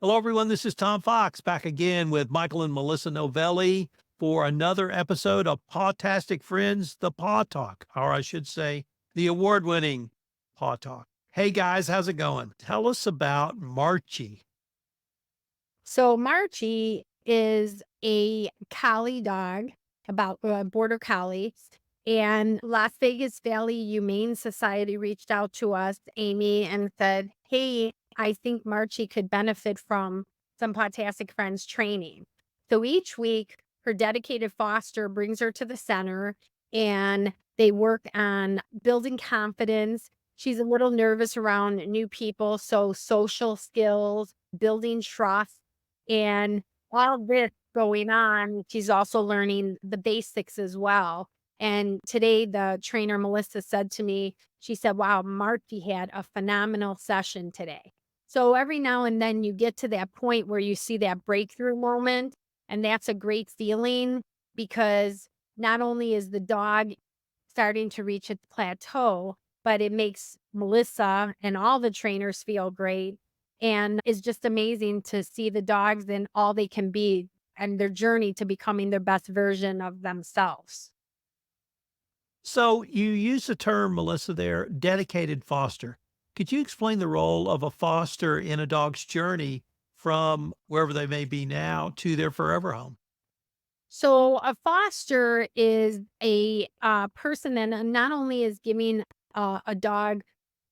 Hello, everyone. This is Tom Fox back again with Michael and Melissa Novelli for another episode of Pawtastic Friends, the Paw Talk, or I should say, the award winning Paw Talk. Hey, guys, how's it going? Tell us about Marchy. So Marchy is a collie dog, about border collie, and Las Vegas Valley Humane Society reached out to us, Amy, and said, "Hey, I think Marchy could benefit from some Podtastic Friends training." So each week, her dedicated foster brings her to the center, and they work on building confidence. She's a little nervous around new people, so social skills, building trust and all this going on, she's also learning the basics as well. And today, the trainer, Melissa, said to me, she said, "Wow, Marty had a phenomenal session today." So every now and then you get to that point where you see that breakthrough moment. And that's a great feeling because not only is the dog starting to reach its plateau, but it makes Melissa and all the trainers feel great. And it's just amazing to see the dogs and all they can be and their journey to becoming their best version of themselves. So, you use the term, Melissa, there, dedicated foster. Could you explain the role of a foster in a dog's journey from wherever they may be now to their forever home? So a foster is a person that not only is giving a dog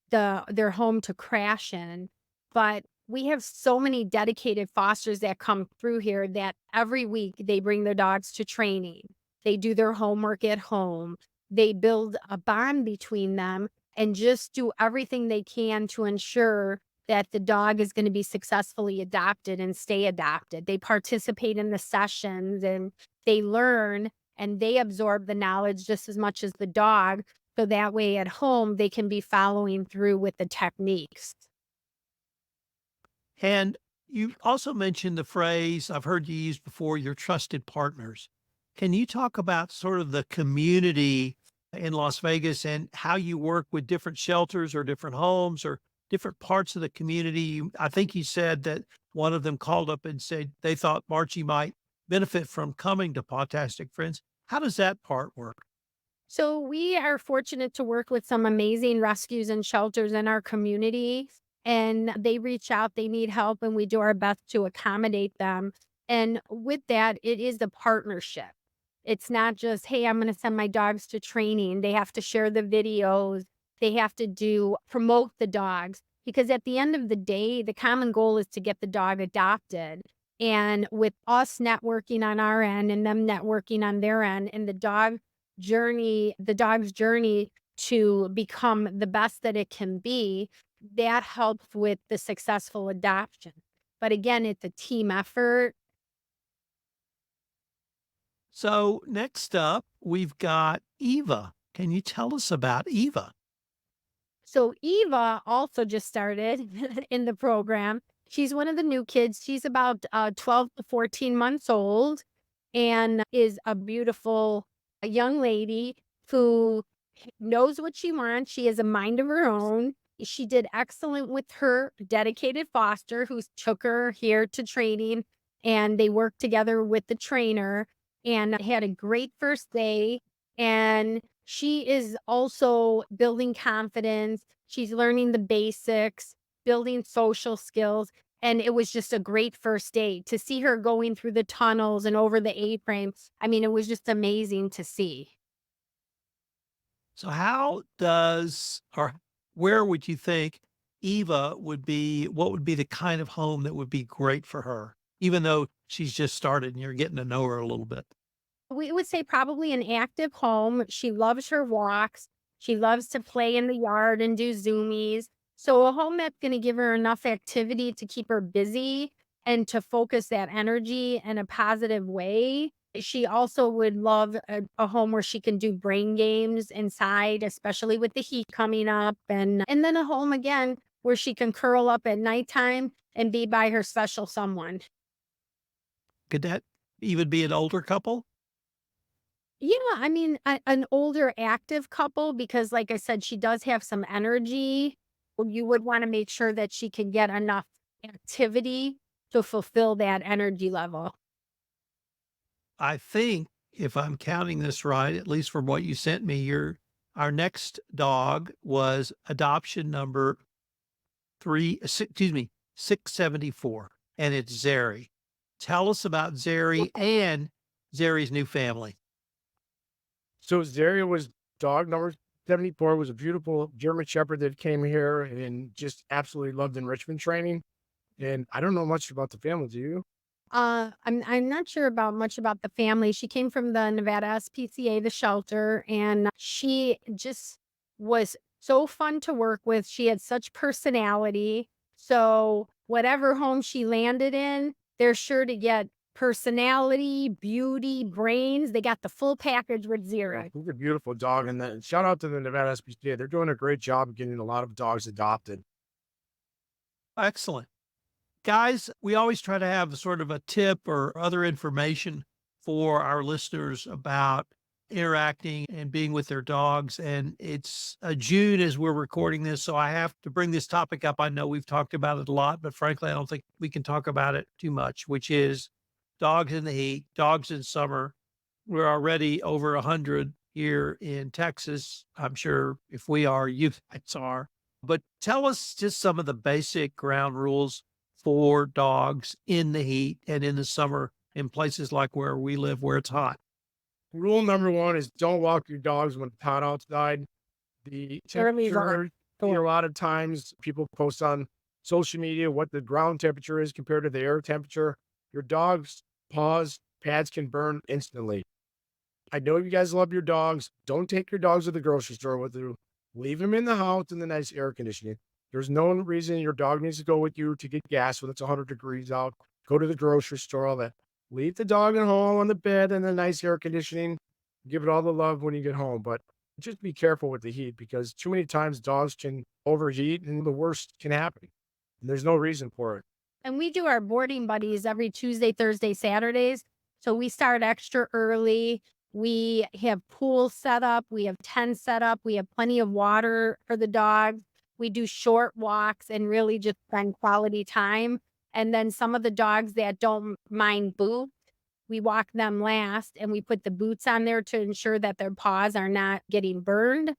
their home to crash in, but we have so many dedicated fosters that come through here that every week they bring their dogs to training. They do their homework at home. They build a bond between them and just do everything they can to ensure that the dog is going to be successfully adopted and stay adopted. They participate in the sessions and they learn and they absorb the knowledge just as much as the dog, so that way at home, they can be following through with the techniques. And you also mentioned the phrase I've heard you use before, your trusted partners. Can you talk about sort of the community in Las Vegas and how you work with different shelters or different homes or different parts of the community? I think you said that one of them called up and said they thought Marchie might benefit from coming to Podtastic Friends. How does that part work? So we are fortunate to work with some amazing rescues and shelters in our community. And they reach out, they need help, and we do our best to accommodate them. And with that, it is a partnership. It's not just, hey, I'm going to send my dogs to training. They have to share the videos. They have to promote the dogs because at the end of the day, the common goal is to get the dog adopted. And with us networking on our end and them networking on their end, and the dog's journey to become the best that it can be, that helps with the successful adoption. But again, it's a team effort. So, next up, we've got Eva. Can you tell us about Eva? So Eva also just started in the program. She's one of the new kids. She's about 12 to 14 months old and is a beautiful young lady who knows what she wants. She has a mind of her own. She did excellent with her dedicated foster who took her here to training, and they worked together with the trainer and had a great first day. And she is also building confidence. She's learning the basics, building social skills. And it was just a great first day to see her going through the tunnels and over the A-frame. I mean, it was just amazing to see. So how does or where would you think Eva would be what would be the kind of home that would be great for her, even though she's just started and you're getting to know her a little bit? We would say probably an active home. She loves her walks. She loves to play in the yard and do zoomies. So a home that's going to give her enough activity to keep her busy and to focus that energy in a positive way. She also would love a home where she can do brain games inside, especially with the heat coming up, and then a home again where she can curl up at nighttime and be by her special someone. Could that even be an older couple? Yeah, I mean, an older active couple, because like I said, she does have some energy. Well, you would wanna make sure that she can get enough activity to fulfill that energy level. I think if I'm counting this right, at least from what you sent me, our next dog was adoption number 674, and it's Zeri. Tell us about Zeri and Zeri's new family. So Zaria was dog number 74, was a beautiful German Shepherd that came here and just absolutely loved enrichment training. And I don't know much about the family, do you? I'm not sure about much about the family. She came from the Nevada SPCA, the shelter, and she just was so fun to work with. She had such personality. So whatever home she landed in, they're sure to get personality, beauty, brains. They got the full package with Yeah, Zero. he's a beautiful dog. And then shout out to the Nevada SPCA. They're doing a great job of getting a lot of dogs adopted. Excellent. Guys, we always try to have sort of a tip or other information for our listeners about interacting and being with their dogs. And it's June as we're recording this. So I have to bring this topic up. I know we've talked about it a lot, but frankly, I don't think we can talk about it too much, which is dogs in the heat, dogs in summer. We're already over 100 here in Texas. I'm sure if we are, you guys are. But tell us just some of the basic ground rules for dogs in the heat and in the summer in places like where we live where it's hot. Rule number one is don't walk your dogs when it's hot outside. The Early temperature, a lot of times people post on social media what the ground temperature is compared to the air temperature. Your dog's paws, pads can burn instantly. I know you guys love your dogs. Don't take your dogs to the grocery store with you. Leave them in the house in the nice air conditioning. There's no reason your dog needs to go with you to get gas when it's 100 degrees out. Go to the grocery store, all that. Leave the dog at home on the bed in the nice air conditioning. Give it all the love when you get home. But just be careful with the heat because too many times dogs can overheat and the worst can happen. And there's no reason for it. And we do our boarding buddies every Tuesday, Thursday, Saturdays. So we start extra early. We have pools set up. We have tents set up. We have plenty of water for the dogs. We do short walks and really just spend quality time. And then some of the dogs that don't mind boots, we walk them last and we put the boots on there to ensure that their paws are not getting burned.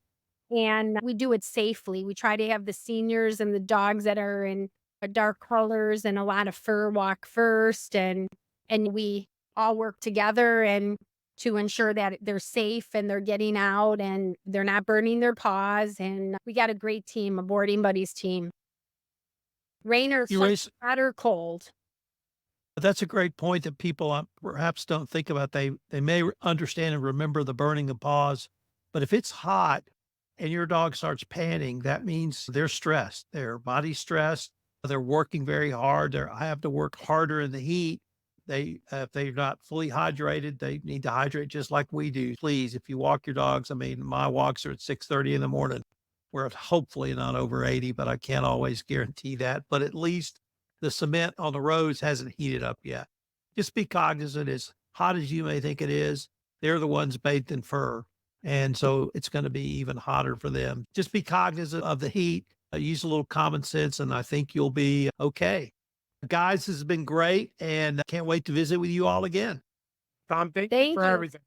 And we do it safely. We try to have the seniors and the dogs that are in dark colors and a lot of fur walk first, and we all work together and to ensure that they're safe and they're getting out and they're not burning their paws. And we got a great team, a boarding buddies team. Rain or You sun, raise hot or cold. That's a great point that people perhaps don't think about. They may understand and remember the burning of paws, but if it's hot and your dog starts panting, that means they're stressed. Their body's stressed. They're working very hard. I have to work harder in the heat. If they're not fully hydrated, they need to hydrate just like we do. Please, if you walk your dogs, I mean, my walks are at 6:30 in the morning. We're hopefully not over 80, but I can't always guarantee that. But at least the cement on the roads hasn't heated up yet. Just be cognizant, as hot as you may think it is, they're the ones bathed in fur. And so it's going to be even hotter for them. Just be cognizant of the heat. Use a little common sense, and I think you'll be okay. Guys, this has been great, and I can't wait to visit with you all again. Tom, thank you Thank for you. everything.